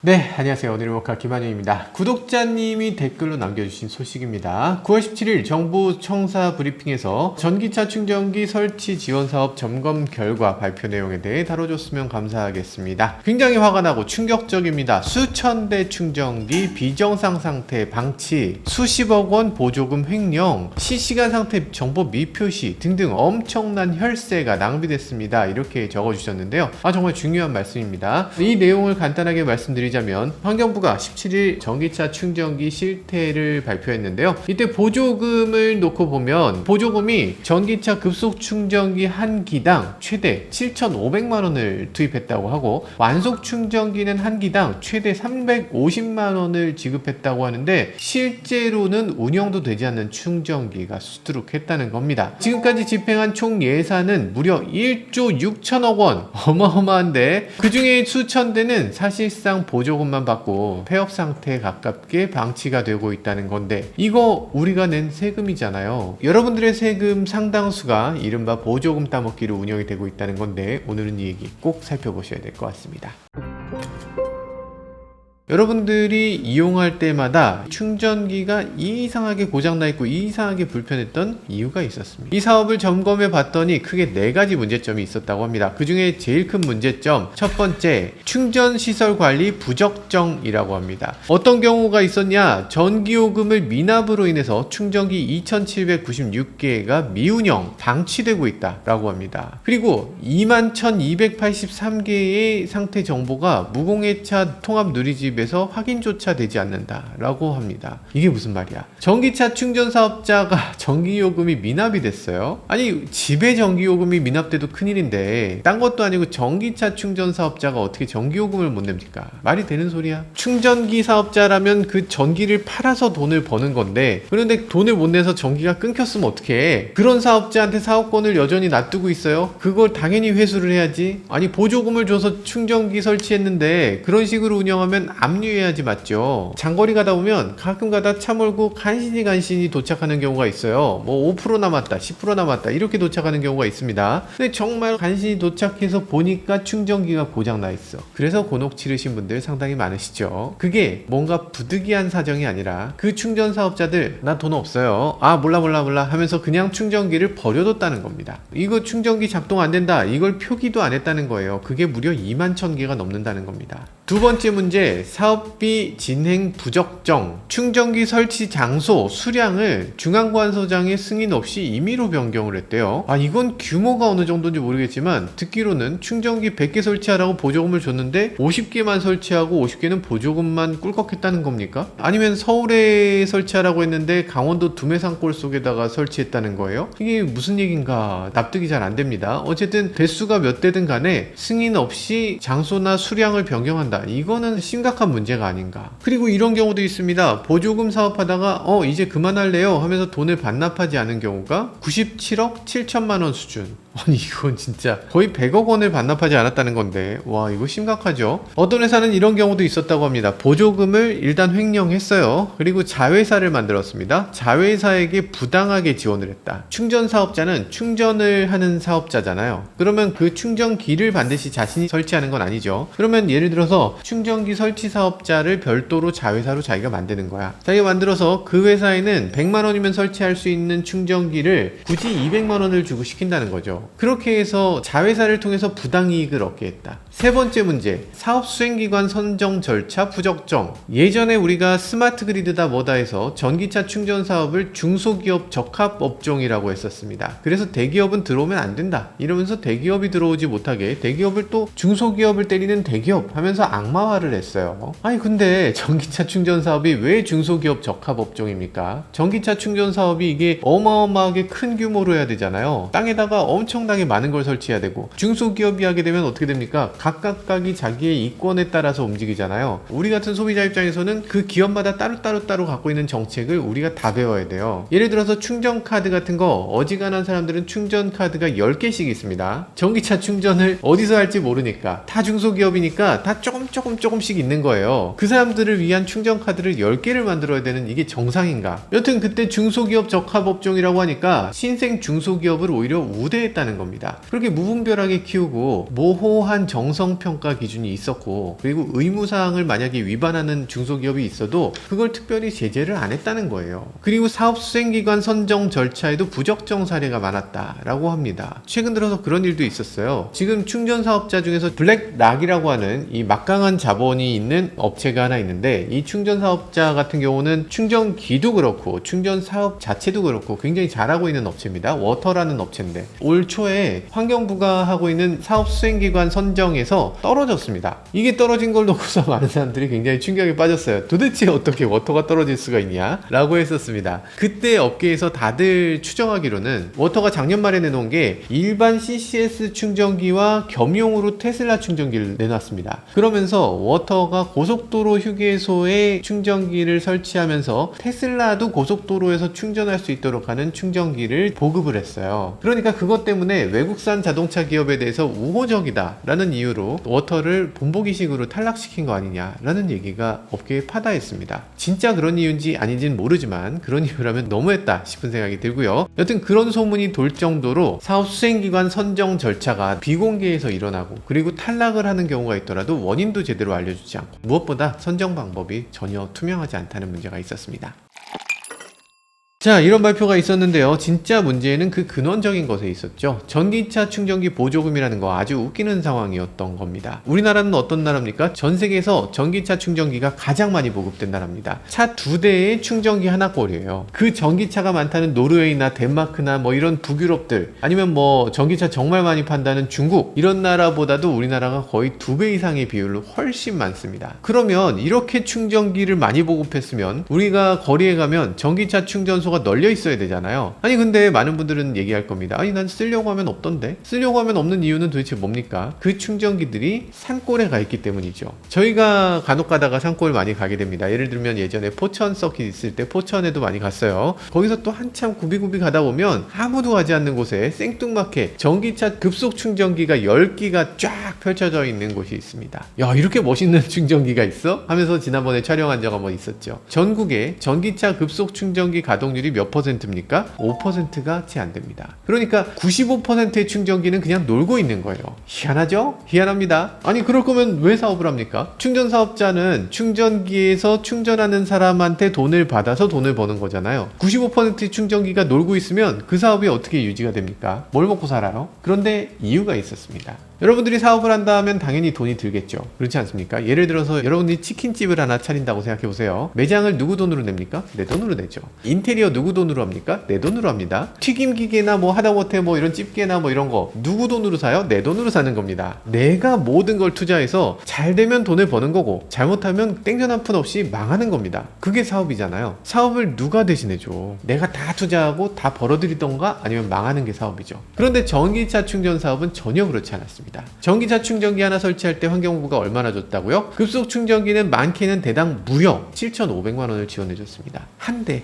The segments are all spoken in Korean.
네, 안녕하세요. 오늘의 목카 김한영입니다. 구독자님이 댓글로 남겨주신 소식입니다. 9월 17일 정부 청사 브리핑에서 전기차 충전기 설치 지원 사업 점검 결과 발표 내용에 대해 다뤄줬으면 감사하겠습니다. 굉장히 화가 나고 충격적입니다. 수천 대 충전기 비정상 상태 방치, 수십억 원 보조금 횡령, 실시간 상태 정보 미표시 등등 엄청난 혈세가 낭비됐습니다. 이렇게 적어주셨는데요. 정말 중요한 말씀입니다. 이 내용을 간단하게 말씀드리자면 환경부가 17일 전기차 충전기 실태를 발표했는데요. 이때 보조금을 놓고 보면 보조금이 전기차 급속 충전기 한 기당 최대 7,500만 원을 투입했다고 하고 완속 충전기는 한 기당 최대 350만 원을 지급했다고 하는데 실제로는 운영도 되지 않는 충전기가 수두룩했다는 겁니다. 지금까지 집행한 총 예산은 무려 1조 6천억 원, 어마어마한데 그 중에 수천 대는 사실상 보조금만 받고 폐업 상태에 가깝게 방치가 되고 있다는 건데 이거 우리가 낸 세금이잖아요. 여러분들의 세금 상당수가 이른바 보조금 따먹기로 운영이 되고 있다는 건데 오늘은 이 얘기 꼭 살펴보셔야 될 것 같습니다. 여러분들이 이용할 때마다 충전기가 이상하게 고장나 있고 이상하게 불편했던 이유가 있었습니다. 이 사업을 점검해 봤더니 크게 4가지 문제점이 있었다고 합니다. 그 중에 제일 큰 문제점, 첫 번째, 충전시설 관리 부적정이라고 합니다. 어떤 경우가 있었냐? 전기요금을 미납으로 인해서 충전기 2796개가 미운영, 방치되고 있다라고 합니다. 그리고 21,283개의 상태 정보가 무공해차 통합 누리집 에서 확인조차 되지 않는다라고 합니다. 이게 무슨 말이야? 전기차 충전 사업자가 전기요금이 미납이 됐어요. 아니 집에 전기요금이 미납돼도 큰일인데 딴 것도 아니고 전기차 충전 사업자가 어떻게 전기요금을 못 냅니까? 말이 되는 소리야? 충전기 사업자라면 그 전기를 팔아서 돈을 버는 건데 그런데 돈을 못 내서 전기가 끊겼으면 어떡해? 그런 사업자한테 사업권을 여전히 놔두고 있어요? 그걸 당연히 회수를 해야지. 아니 보조금을 줘서 충전기 설치했는데 그런 식으로 운영하면 압류해야지 맞죠. 장거리 가다 보면 가끔 가다 차 몰고 간신히 도착하는 경우가 있어요. 뭐 5% 남았다 10% 남았다 이렇게 도착하는 경우가 있습니다. 근데 정말 간신히 도착해서 보니까 충전기가 고장나 있어. 그래서 곤혹 치르신 분들 상당히 많으시죠. 그게 뭔가 부득이한 사정이 아니라 그 충전 사업자들 나 돈 없어요 몰라 하면서 그냥 충전기를 버려뒀다는 겁니다. 이거 충전기 작동 안 된다 이걸 표기도 안 했다는 거예요. 그게 무려 21,000개가 넘는다는 겁니다. 두 번째 문제, 사업비 진행 부적정. 충전기 설치 장소, 수량을 중앙관서장의 승인 없이 임의로 변경을 했대요. 이건 규모가 어느 정도인지 모르겠지만 듣기로는 충전기 100개 설치하라고 보조금을 줬는데 50개만 설치하고 50개는 보조금만 꿀꺽했다는 겁니까? 아니면 서울에 설치하라고 했는데 강원도 두메산골 속에다가 설치했다는 거예요? 이게 무슨 얘긴가 납득이 잘 안 됩니다. 어쨌든 대수가 몇 대든 간에 승인 없이 장소나 수량을 변경한다. 이거는 심각한 문제가 아닌가. 그리고 이런 경우도 있습니다. 보조금 사업하다가 이제 그만할래요 하면서 돈을 반납하지 않은 경우가 97억 7천만 원 수준. 아니 이건 진짜 거의 100억 원을 반납하지 않았다는 건데 와 이거 심각하죠. 어떤 회사는 이런 경우도 있었다고 합니다. 보조금을 일단 횡령했어요. 그리고 자회사를 만들었습니다. 자회사에게 부당하게 지원을 했다. 충전 사업자는 충전을 하는 사업자잖아요. 그러면 그 충전기를 반드시 자신이 설치하는 건 아니죠. 그러면 예를 들어서 충전기 설치 사업자를 별도로 자회사로 자기가 만드는 거야. 자기가 만들어서 그 회사에는 100만 원이면 설치할 수 있는 충전기를 굳이 200만 원을 주고 시킨다는 거죠. 그렇게 해서 자회사를 통해서 부당이익을 얻게 했다. 세 번째 문제, 사업 수행기관 선정 절차 부적정. 예전에 우리가 스마트 그리드다 뭐다 해서 전기차 충전 사업을 중소기업 적합업종이라고 했었습니다. 그래서 대기업은 들어오면 안 된다 이러면서 대기업이 들어오지 못하게 대기업을 또 중소기업을 때리는 대기업 하면서 악마화를 했어요. 근데 전기차 충전 사업이 왜 중소기업 적합업종입니까? 전기차 충전 사업이 이게 어마어마하게 큰 규모로 해야 되잖아요. 땅에다가 엄청나게 많은 걸 설치해야 되고 중소기업이 하게 되면 어떻게 됩니까? 각각이 자기의 이권에 따라서 움직이잖아요. 우리 같은 소비자 입장에서는 그 기업마다 따로 갖고 있는 정책을 우리가 다 배워야 돼요. 예를 들어서 충전카드 같은 거 어지간한 사람들은 충전카드가 10개씩 있습니다. 전기차 충전을 어디서 할지 모르니까 다 중소기업이니까 다 조금씩 있는 거예요. 그 사람들을 위한 충전카드를 10개를 만들어야 되는 이게 정상인가? 여튼 그때 중소기업 적합업종이라고 하니까 신생 중소기업을 오히려 우대했다는 겁니다. 그렇게 무분별하게 키우고 모호한 정 정성평가 기준이 있었고, 그리고 의무사항을 만약에 위반하는 중소기업이 있어도 그걸 특별히 제재를 안 했다는 거예요. 그리고 사업수행기관 선정 절차에도 부적정 사례가 많았다라고 합니다. 최근 들어서 그런 일도 있었어요. 지금 충전사업자 중에서 블랙락이라고 하는 이 막강한 자본이 있는 업체가 하나 있는데, 이 충전사업자 같은 경우는 충전기도 그렇고 충전사업 자체도 그렇고 굉장히 잘하고 있는 업체입니다. 워터라는 업체인데 올 초에 환경부가 하고 있는 사업수행기관 선정에서 떨어졌습니다. 이게 떨어진 걸 놓고서 많은 사람들이 굉장히 충격에 빠졌어요. 도대체 어떻게 워터가 떨어질 수가 있냐? 라고 했었습니다. 그때 업계에서 다들 추정하기로는 워터가 작년 말에 내놓은 게 일반 CCS 충전기와 겸용으로 테슬라 충전기를 내놨습니다. 그러면서 워터가 고속도로 휴게소에 충전기를 설치하면서 테슬라도 고속도로에서 충전할 수 있도록 하는 충전기를 보급을 했어요. 그러니까 그것 때문에 외국산 자동차 기업에 대해서 우호적이다 라는 이유로 워터를 본보기식으로 탈락시킨 거 아니냐라는 얘기가 업계에 파다했습니다. 진짜 그런 이유인지 아닌지는 모르지만 그런 이유라면 너무했다 싶은 생각이 들고요. 여튼 그런 소문이 돌 정도로 사업수행기관 선정 절차가 비공개에서 일어나고, 그리고 탈락을 하는 경우가 있더라도 원인도 제대로 알려주지 않고, 무엇보다 선정 방법이 전혀 투명하지 않다는 문제가 있었습니다. 자, 이런 발표가 있었는데요. 진짜 문제는 그 근원적인 것에 있었죠. 전기차 충전기 보조금이라는 거 아주 웃기는 상황이었던 겁니다. 우리나라는 어떤 나라입니까? 전 세계에서 전기차 충전기가 가장 많이 보급된 나라입니다. 차 2대에 충전기 하나꼴이에요. 그 전기차가 많다는 노르웨이나 덴마크나 뭐 이런 북유럽들, 아니면 뭐 전기차 정말 많이 판다는 중국, 이런 나라보다도 우리나라가 거의 2배 이상의 비율로 훨씬 많습니다. 그러면 이렇게 충전기를 많이 보급했으면 우리가 거리에 가면 전기차 충전소 가 널려 있어야 되잖아요. 아니 근데 많은 분들은 얘기할 겁니다. 아니 난 쓰려고 하면 없던데. 쓰려고 하면 없는 이유는 도대체 뭡니까? 그 충전기들이 산골에 가 있기 때문이죠. 저희가 간혹 가다가 산골 많이 가게 됩니다. 예를 들면 예전에 포천 서킷 있을 때 포천에도 많이 갔어요. 거기서 또 한참 구비구비 가다 보면 아무도 가지 않는 곳에 생뚱맞게 전기차 급속 충전기가 10기가 쫙 펼쳐져 있는 곳이 있습니다. 야, 이렇게 멋있는 충전기가 있어? 하면서 지난번에 촬영한 적 한번 있었죠. 전국에 전기차 급속 충전기 가동률이 몇 퍼센트입니까? 5%가 채 안 됩니다. 그러니까 95%의 충전기는 그냥 놀고 있는 거예요. 희한하죠? 희한합니다. 아니 그럴 거면 왜 사업을 합니까? 충전 사업자는 충전기에서 충전하는 사람한테 돈을 받아서 돈을 버는 거잖아요. 95%의 충전기가 놀고 있으면 그 사업이 어떻게 유지가 됩니까? 뭘 먹고 살아요? 그런데 이유가 있었습니다. 여러분들이 사업을 한다 하면 당연히 돈이 들겠죠. 그렇지 않습니까? 예를 들어서 여러분들이 치킨집을 하나 차린다고 생각해보세요. 매장을 누구 돈으로 냅니까? 내 돈으로 내죠. 인테리어 누구 돈으로 합니까? 내 돈으로 합니다. 튀김기계나 뭐 하다못해 뭐 이런 집게나 뭐 이런 거 누구 돈으로 사요? 내 돈으로 사는 겁니다. 내가 모든 걸 투자해서 잘 되면 돈을 버는 거고, 잘못하면 땡전 한 푼 없이 망하는 겁니다. 그게 사업이잖아요. 사업을 누가 대신해줘? 내가 다 투자하고 다 벌어들이던가 아니면 망하는 게 사업이죠. 그런데 전기차 충전 사업은 전혀 그렇지 않았습니다. 전기차 충전기 하나 설치할 때 환경부가 얼마나 줬다고요? 급속 충전기는 많게는 대당 무려 7,500만 원을 지원해줬습니다. 한 대.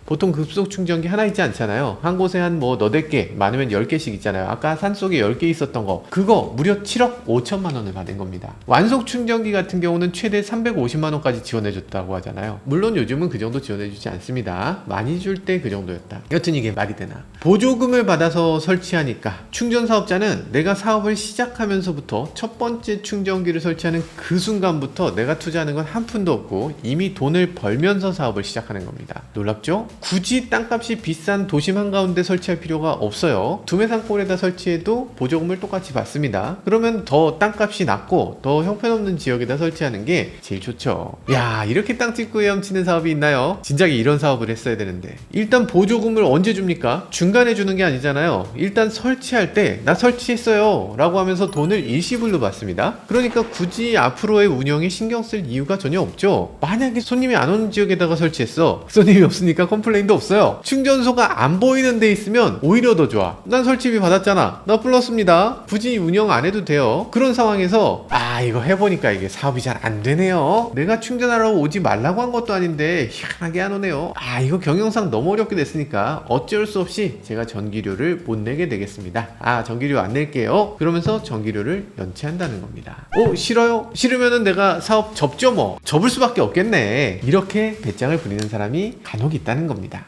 보통 급속 충전기 하나 있지 않잖아요. 한 곳에 한 뭐 너댓 개, 많으면 10개씩 있잖아요. 아까 산속에 10개 있었던 거, 그거 무려 7억 5천만 원을 받은 겁니다. 완속 충전기 같은 경우는 최대 350만 원까지 지원해줬다고 하잖아요. 물론 요즘은 그 정도 지원해주지 않습니다. 많이 줄 때 그 정도였다. 여튼 이게 말이 되나? 보조금을 받아서 설치하니까 충전 사업자는 내가 사업을 시작하면서부터 첫 번째 충전기를 설치하는 그 순간부터 내가 투자하는 건 한 푼도 없고 이미 돈을 벌면서 사업을 시작하는 겁니다. 놀랍죠? 굳이 땅값이 비싼 도심 한가운데 설치할 필요가 없어요. 두메산골에다 설치해도 보조금을 똑같이 받습니다. 그러면 더 땅값이 낮고 더 형편없는 지역에다 설치하는 게 제일 좋죠. 야, 이렇게 땅 찍고 헤엄치는 사업이 있나요? 진작에 이런 사업을 했어야 되는데. 일단 보조금을 언제 줍니까? 중간에 주는 게 아니잖아요. 일단 설치할 때 나 설치했어요 라고 하면서 돈을 일시불로 받습니다. 그러니까 굳이 앞으로의 운영에 신경 쓸 이유가 전혀 없죠. 만약에 손님이 안 오는 지역에다가 설치했어. 손님이 없으니까 컴플레인도 없어요. 충전소가 안 보이는 데 있으면 오히려 더 좋아. 난 설치비 받았잖아. 나 플러스입니다. 굳이 운영 안 해도 돼요. 그런 상황에서 이거 해보니까 이게 사업이 잘 안 되네요. 내가 충전하라고 오지 말라고 한 것도 아닌데 희한하게 안 오네요. 이거 경영상 너무 어렵게 됐으니까 어쩔 수 없이 제가 전기료를 못 내게 되겠습니다. 전기료 안 낼게요. 그러면서 전기료를 연체한다는 겁니다. 싫어요? 싫으면은 내가 사업 접죠 뭐. 접을 수밖에 없겠네. 이렇게 배짱을 부리는 사람이 간혹 있다는 겁니다.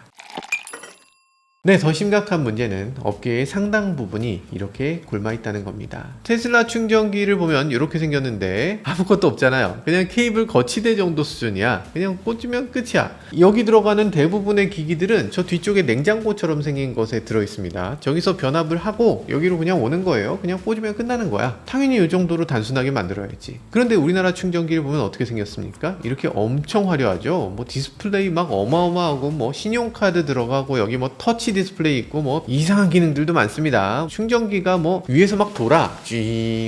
네, 더 심각한 문제는 업계의 상당 부분이 이렇게 골마 있다는 겁니다. 테슬라 충전기를 보면 이렇게 생겼는데 아무것도 없잖아요. 그냥 케이블 거치대 정도 수준이야. 그냥 꽂으면 끝이야. 여기 들어가는 대부분의 기기들은 저 뒤쪽에 냉장고처럼 생긴 것에 들어있습니다. 저기서 변압을 하고 여기로 그냥 오는 거예요. 그냥 꽂으면 끝나는 거야. 당연히 이 정도로 단순하게 만들어야지. 그런데 우리나라 충전기를 보면 어떻게 생겼습니까? 이렇게 엄청 화려하죠. 뭐 디스플레이 막 어마어마하고 뭐 신용카드 들어가고 여기 뭐 터치 디스플레이 있고 뭐 이상한 기능들도 많습니다. 충전기가 뭐 위에서 막 돌아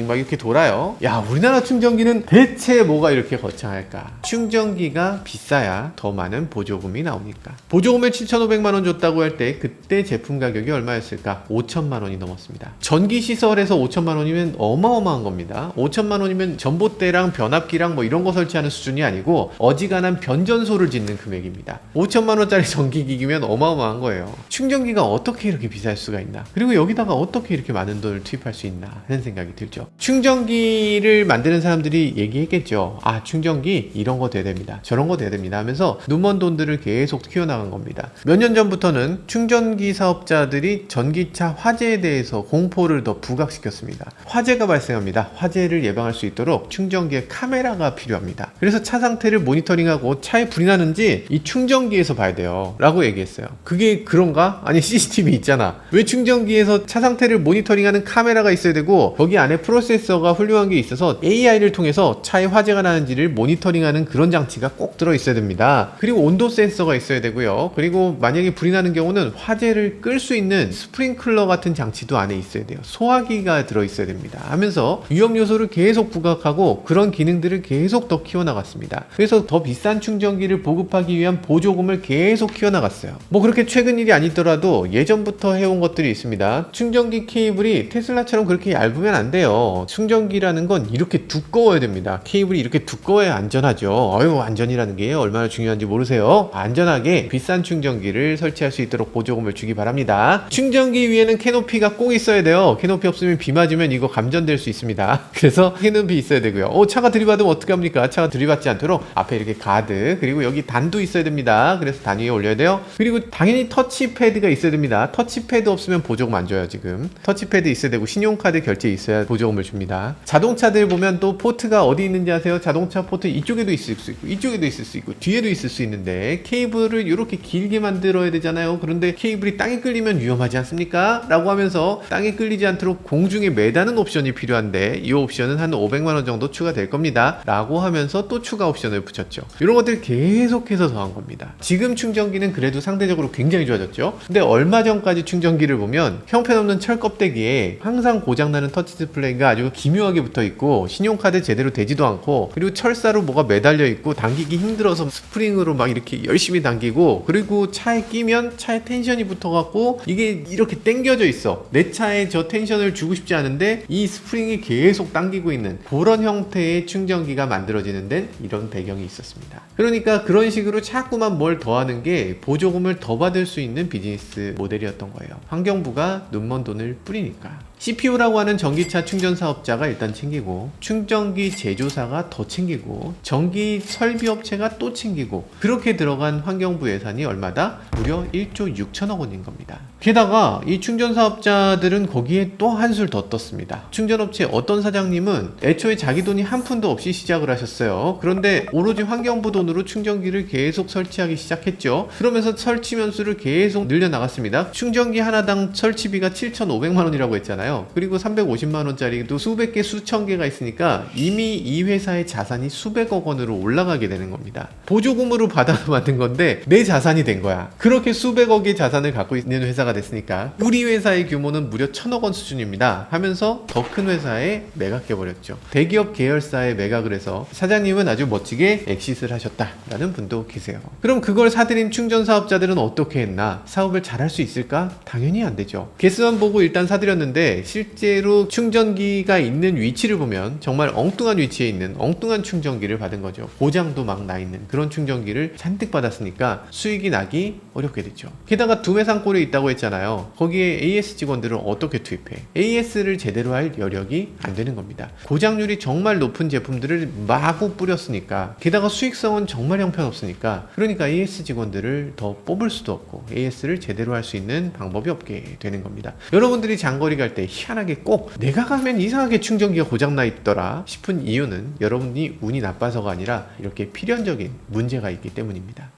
막 이렇게 돌아요. 야, 우리나라 충전기는 대체 뭐가 이렇게 거창할까? 충전기가 비싸야 더 많은 보조금이 나오니까. 보조금을 7,500만원 줬다고 할 때 그때 제품 가격이 얼마였을까? 5천만원이 넘었습니다. 전기 시설에서 5천만원이면 어마어마한 겁니다. 5천만원이면 전봇대랑 변압기랑 뭐 이런 거 설치하는 수준이 아니고 어지간한 변전소를 짓는 금액입니다. 5천만원짜리 전기기기면 어마어마한 거예요. 충전기가 어떻게 이렇게 비쌀 수가 있나? 그리고 여기다가 어떻게 이렇게 많은 돈을 투입할 수 있나 하는 생각이 들죠. 충전기를 만드는 사람들이 얘기했겠죠. 아, 충전기 이런 거 돼야 됩니다. 저런 거 돼야 됩니다 하면서 눈먼 돈들을 계속 키워나간 겁니다. 몇 년 전부터는 충전기 사업자들이 전기차 화재에 대해서 공포를 더 부각시켰습니다. 화재가 발생합니다. 화재를 예방할 수 있도록 충전기에 카메라가 필요합니다. 그래서 차 상태를 모니터링하고 차에 불이 나는지 이 충전기에서 봐야 돼요 라고 얘기했어요. 그게 그런가? 아니, CCTV 있잖아. 왜 충전기에서 차 상태를 모니터링하는 카메라가 있어야 되고 거기 안에 프로세서가 훌륭한 게 있어서 AI를 통해서 차에 화재가 나는지를 모니터링하는 그런 장치가 꼭 들어있어야 됩니다. 그리고 온도 센서가 있어야 되고요. 그리고 만약에 불이 나는 경우는 화재를 끌 수 있는 스프링클러 같은 장치도 안에 있어야 돼요. 소화기가 들어있어야 됩니다 하면서 위험 요소를 계속 부각하고 그런 기능들을 계속 더 키워나갔습니다. 그래서 더 비싼 충전기를 보급하기 위한 보조금을 계속 키워나갔어요. 뭐 그렇게 최근 일이 아니더라도 예전부터 해온 것들이 있습니다. 충전기 케이블이 테슬라처럼 그렇게 얇으면 안 돼요. 충전기라는 건 이렇게 두꺼워야 됩니다. 케이블이 이렇게 두꺼워야 안전하죠. 안전이라는 게 얼마나 중요한지 모르세요? 안전하게 비싼 충전기를 설치할 수 있도록 보조금을 주기 바랍니다. 충전기 위에는 캐노피가 꼭 있어야 돼요. 캐노피 없으면 비 맞으면 이거 감전될 수 있습니다. 그래서 캐노피 있어야 되고요. 차가 들이받으면 어떻게 합니까? 차가 들이받지 않도록 앞에 이렇게 가드, 그리고 여기 단도 있어야 됩니다. 그래서 단 위에 올려야 돼요. 그리고 당연히 터치패드가 있어야 됩니다. 터치패드 없으면 보조금 안 줘요. 지금 터치패드 있어야 되고 신용카드 결제 있어야 보조금을 줍니다. 자동차들 보면 또 포트가 어디 있는지 아세요? 자동차 포트 이쪽에도 있을 수 있고 이쪽에도 있을 수 있고 뒤에도 있을 수 있는데 케이블을 이렇게 길게 만들어야 되잖아요. 그런데 케이블이 땅에 끌리면 위험하지 않습니까? 라고 하면서 땅에 끌리지 않도록 공중에 매다는 옵션이 필요한데 이 옵션은 한 500만원 정도 추가될 겁니다 라고 하면서 또 추가 옵션을 붙였죠. 이런 것들 계속해서 더한 겁니다. 지금 충전기는 그래도 상대적으로 굉장히 좋아졌죠. 근데 얼마 전까지 충전기를 보면 형편없는 철 껍데기에 항상 고장나는 터치 디스플레이가 아주 기묘하게 붙어있고 신용카드 제대로 되지도 않고 그리고 철사로 뭐가 매달려 있고 당기기 힘들어서 스프링으로 막 이렇게 열심히 당기고 그리고 차에 끼면 차에 텐션이 붙어갖고 이게 이렇게 당겨져 있어. 내 차에 저 텐션을 주고 싶지 않은데 이 스프링이 계속 당기고 있는 그런 형태의 충전기가 만들어지는 데는 이런 배경이 있었습니다. 그러니까 그런 식으로 자꾸만 뭘 더하는 게 보조금을 더 받을 수 있는 비즈니스 모델이었던 거예요. 환경부가 눈먼 돈을 뿌리니까. CPU라고 하는 전기차 충전 사업자가 일단 챙기고 충전기 제조사가 더 챙기고 전기 설비 업체가 또 챙기고 그렇게 들어간 환경부 예산이 얼마다? 무려 1조 6천억 원인 겁니다. 게다가 이 충전 사업자들은 거기에 또 한술 더 떴습니다. 충전업체 어떤 사장님은 애초에 자기 돈이 한 푼도 없이 시작을 하셨어요. 그런데 오로지 환경부 돈으로 충전기를 계속 설치하기 시작했죠. 그러면서 설치 면수를 계속 늘려나갔습니다. 충전기 하나당 설치비가 7,500만 원이라고 했잖아요. 그리고 350만원짜리도 수백 개 수천 개가 있으니까 이미 이 회사의 자산이 수백억 원으로 올라가게 되는 겁니다. 보조금으로 받아서 만든 건데 내 자산이 된 거야. 그렇게 수백억의 자산을 갖고 있는 회사가 됐으니까 우리 회사의 규모는 무려 1,000억 원 수준입니다 하면서 더 큰 회사에 매각해버렸죠. 대기업 계열사에 매각을 해서 사장님은 아주 멋지게 엑싯을 하셨다라는 분도 계세요. 그럼 그걸 사들인 충전 사업자들은 어떻게 했나? 사업을 잘할 수 있을까? 당연히 안 되죠. 개수만 보고 일단 사들였는데 그런데 실제로 충전기가 있는 위치를 보면 정말 엉뚱한 위치에 있는 엉뚱한 충전기를 받은 거죠. 고장도 막 나 있는 그런 충전기를 잔뜩 받았으니까 수익이 나기 어렵게 됐죠. 게다가 두매상골에 있다고 했잖아요. 거기에 AS 직원들을 어떻게 투입해? AS를 제대로 할 여력이 안 되는 겁니다. 고장률이 정말 높은 제품들을 마구 뿌렸으니까, 게다가 수익성은 정말 형편없으니까, 그러니까 AS 직원들을 더 뽑을 수도 없고 AS를 제대로 할 수 있는 방법이 없게 되는 겁니다. 여러분들이 장거리 갈 때 희한하게 꼭 내가 가면 이상하게 충전기가 고장나 있더라 싶은 이유는 여러분이 운이 나빠서가 아니라 이렇게 필연적인 문제가 있기 때문입니다.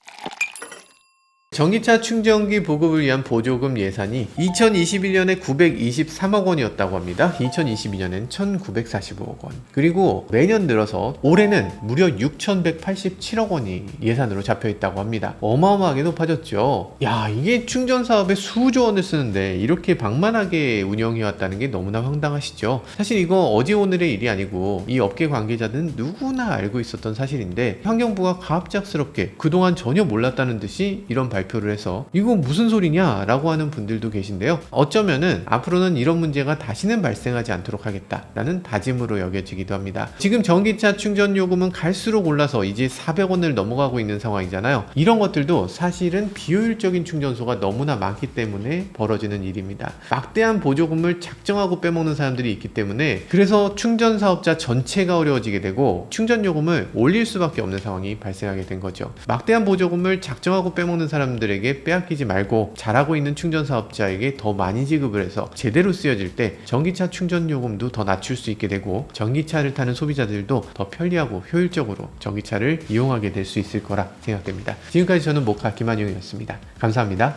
전기차 충전기 보급을 위한 보조금 예산이 2021년에 923억 원이었다고 합니다. 2022년엔 1945억 원. 그리고 매년 늘어서 올해는 무려 6187억 원이 예산으로 잡혀 있다고 합니다. 어마어마하게 높아졌죠. 야, 이게 충전 사업에 수조 원을 쓰는데 이렇게 방만하게 운영해 왔다는 게 너무나 황당하시죠. 사실 이거 어제 오늘의 일이 아니고 이 업계 관계자들은 누구나 알고 있었던 사실인데, 환경부가 갑작스럽게 그동안 전혀 몰랐다는 듯이 이런 발표를 해서 이거 무슨 소리냐 라고 하는 분들도 계신데요. 어쩌면은 앞으로는 이런 문제가 다시는 발생하지 않도록 하겠다라는 다짐으로 여겨지기도 합니다. 지금 전기차 충전 요금은 갈수록 올라서 이제 400원을 넘어가고 있는 상황이잖아요. 이런 것들도 사실은 비효율적인 충전소가 너무나 많기 때문에 벌어지는 일입니다. 막대한 보조금을 작정하고 빼먹는 사람들이 있기 때문에, 그래서 충전 사업자 전체가 어려워지게 되고 충전 요금을 올릴 수밖에 없는 상황이 발생하게 된 거죠. 막대한 보조금을 작정하고 빼먹는 사람들에게 빼앗기지 말고 잘하고 있는 충전 사업자에게 더 많이 지급을 해서 제대로 쓰여질 때 전기차 충전 요금도 더 낮출 수 있게 되고, 전기차를 타는 소비자들도 더 편리하고 효율적으로 전기차를 이용하게 될 수 있을 거라 생각됩니다. 지금까지 저는 모카 김한용이었습니다. 감사합니다.